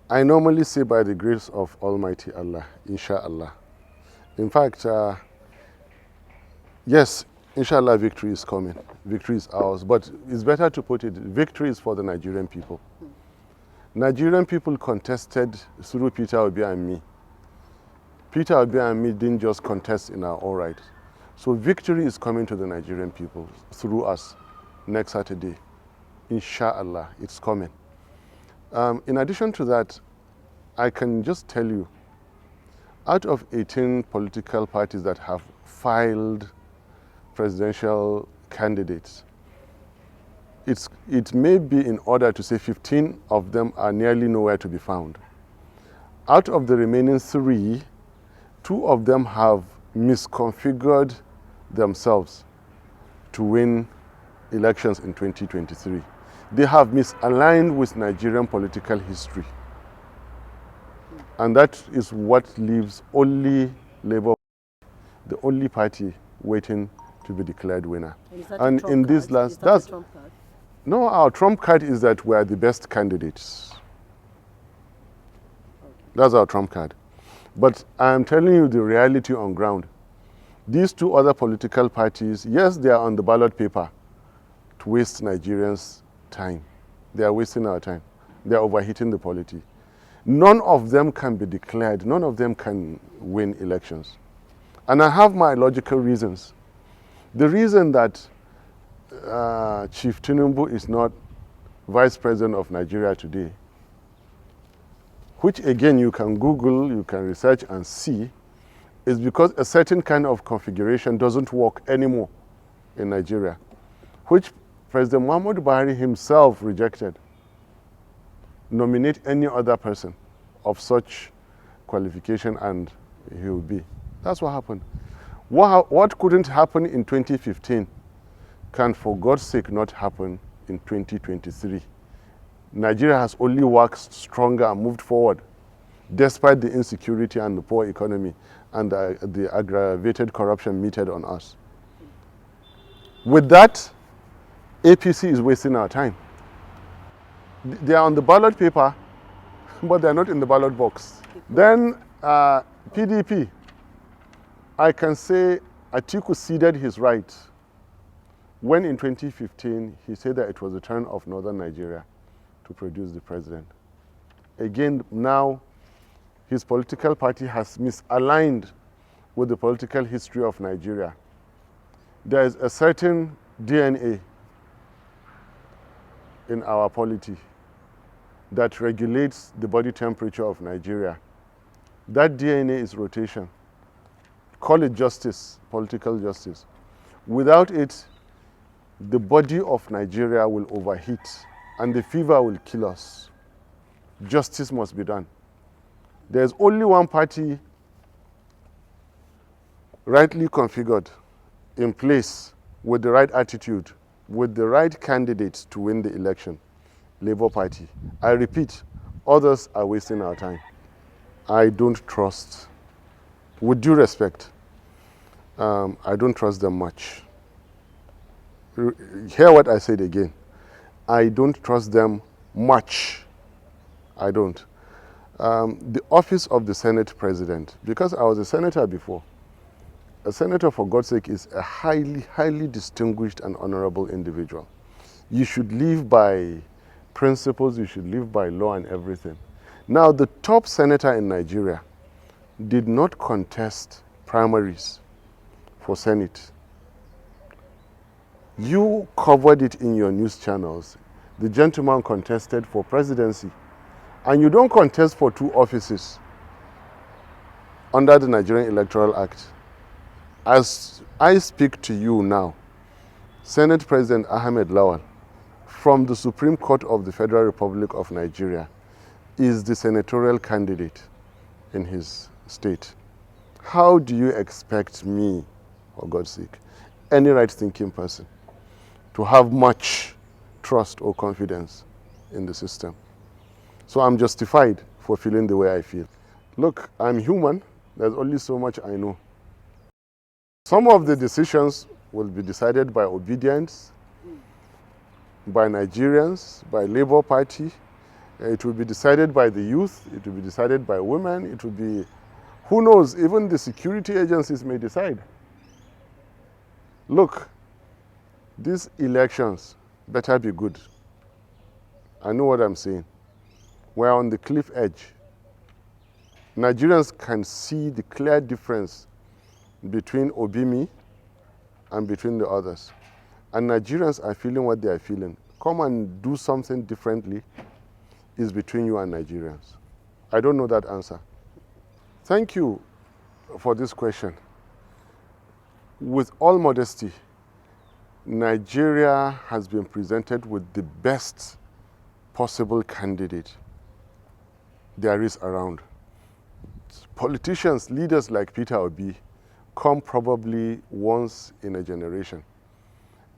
I normally say by the grace of Almighty Allah, inshallah. In fact, yes, inshallah, victory is coming. Victory is ours. But it's better to put it, victory is for the Nigerian people. Nigerian people contested through Peter Obi and me. Peter Obi and me didn't just contest in our own right. So victory is coming to the Nigerian people through us next Saturday. Inshallah, it's coming. In addition to that, I can just tell you, out of 18 political parties that have filed presidential candidates, it may be in order to say 15 of them are nearly nowhere to be found. Out of the remaining 3, 2 of them have misconfigured themselves to win elections in 2023. They have misaligned with Nigerian political history. And that is what leaves only Labour, the only party waiting to be declared winner. And in this last, that's Trump card? No, our Trump card is that we are the best candidates. Okay. That's our Trump card. But I'm telling you the reality on ground. These 2 other political parties, yes, they are on the ballot paper to waste Nigerians' time. They are wasting our time. They are overheating the polity. None of them can be declared. None of them can win elections. And I have my logical reasons. The reason that Chief Tinubu is not Vice President of Nigeria today, which again you can Google, you can research and see, is because a certain kind of configuration doesn't work anymore in Nigeria, which President Muhammadu Buhari himself rejected. Nominate any other person of such qualification and he will be. That's what happened. What couldn't happen in 2015 can, for God's sake, not happen in 2023. Nigeria has only worked stronger and moved forward, despite the insecurity and the poor economy and the aggravated corruption meted on us. With that, APC is wasting our time. They are on the ballot paper, but they are not in the ballot box. Then PDP, I can say Atiku ceded his right when in 2015 he said that it was the turn of northern Nigeria to produce the president. Again, now his political party has misaligned with the political history of Nigeria. There is a certain DNA in our polity that regulates the body temperature of Nigeria. That DNA is rotation. Call it justice, political justice. Without it, the body of Nigeria will overheat and the fever will kill us. Justice must be done. There's only one party rightly configured, in place, with the right attitude, with the right candidates to win the election, Labour Party. I repeat, others are wasting our time. I don't trust, with due respect, I don't trust them much. Hear what I said again. I don't trust them much. I don't. The office of the Senate President, because I was a senator before, a senator, for God's sake, is a highly, highly distinguished and honorable individual. You should live by principles, you should live by law and everything. Now, the top senator in Nigeria did not contest primaries for Senate. You covered it in your news channels. The gentleman contested for presidency. And you don't contest for 2 offices under the Nigerian Electoral Act. As I speak to you now, Senate President Ahmed Lawal, from the Supreme Court of the Federal Republic of Nigeria, is the senatorial candidate in his state. How do you expect me, for God's sake, any right-thinking person, to have much trust or confidence in the system? So I'm justified for feeling the way I feel. Look, I'm human. There's only so much I know. Some of the decisions will be decided by obedience, by Nigerians, by Labour Party. It will be decided by the youth, it will be decided by women, it will be, who knows, even the security agencies may decide. Look, these elections better be good. I know what I'm saying. We're on the cliff edge. Nigerians can see the clear difference between Obimi and between the others. And Nigerians are feeling what they are feeling. Come and do something differently is between you and Nigerians. I don't know that answer. Thank you for this question. With all modesty, Nigeria has been presented with the best possible candidate there is around. Politicians, leaders like Peter Obi come probably once in a generation.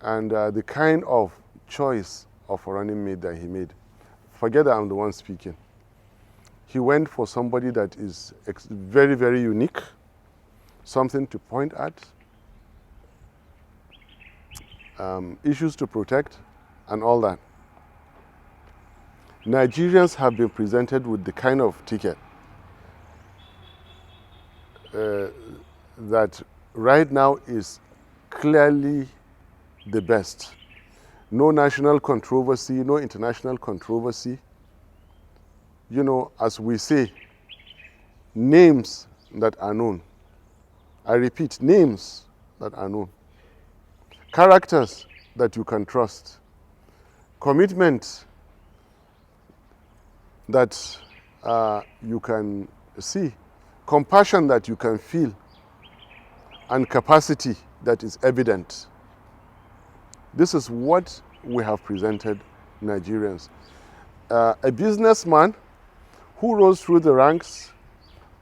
And the kind of choice of running mate that he made, forget that I'm the one speaking. He went for somebody that is very, very unique, something to point at, issues to protect, and all that. Nigerians have been presented with the kind of ticket that right now is clearly the best. No national controversy, no international controversy. You know, as we say, names that are known. I repeat, names that are known. Characters that you can trust. Commitment that you can see. Compassion that you can feel. And capacity that is evident. This is what we have presented Nigerians. A businessman who rose through the ranks,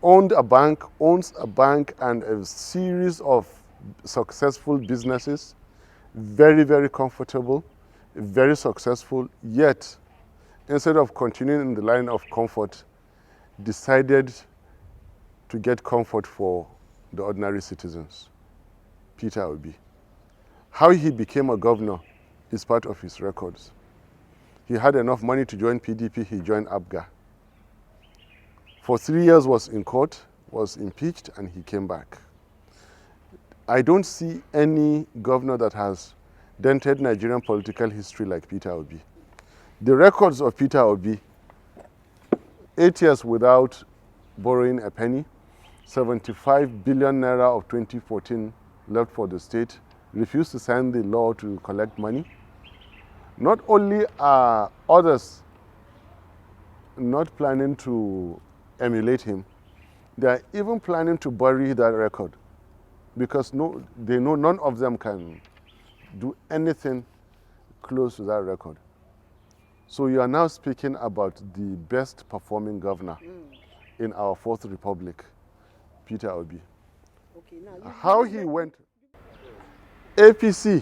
owns a bank, and a series of successful businesses, very, very comfortable, very successful, yet instead of continuing in the line of comfort, decided to get comfort for the ordinary citizens. Peter Obi. How he became a governor is part of his records. He had enough money to join PDP, he joined APGA. For 3 years was in court, was impeached, and he came back. I don't see any governor that has dented Nigerian political history like Peter Obi. The records of Peter Obi, 8 years without borrowing a penny, 75 billion naira of 2014 left for the state, refused to sign the law to collect money. Not only are others not planning to emulate him, they are even planning to bury that record because they know none of them can do anything close to that record. So you are now speaking about the best performing governor in our Fourth Republic, Peter Obi. Okay, now how he went. APC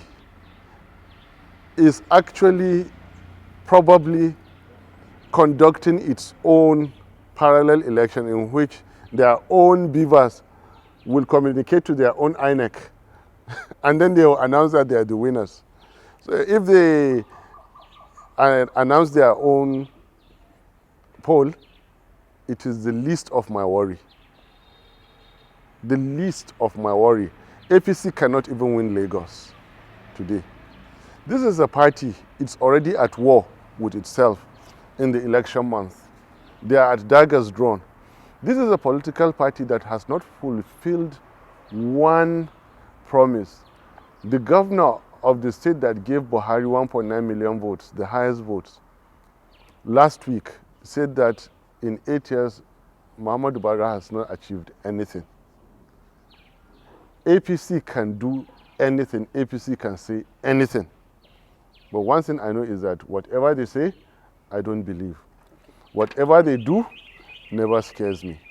is actually probably conducting its own parallel election in which their own beavers will communicate to their own INEC and then they will announce that they are the winners. So if they announce their own poll, it is the least of my worry. The least of my worry. APC cannot even win Lagos today. This is a party, it's already at war with itself in the election month. They are at daggers drawn. This is a political party that has not fulfilled one promise. The governor of the state that gave Buhari 1.9 million votes, the highest votes, last week said that in 8 years, Muhammadu Buhari has not achieved anything. APC can do anything, APC can say anything. But one thing I know is that whatever they say, I don't believe. Whatever they do never scares me.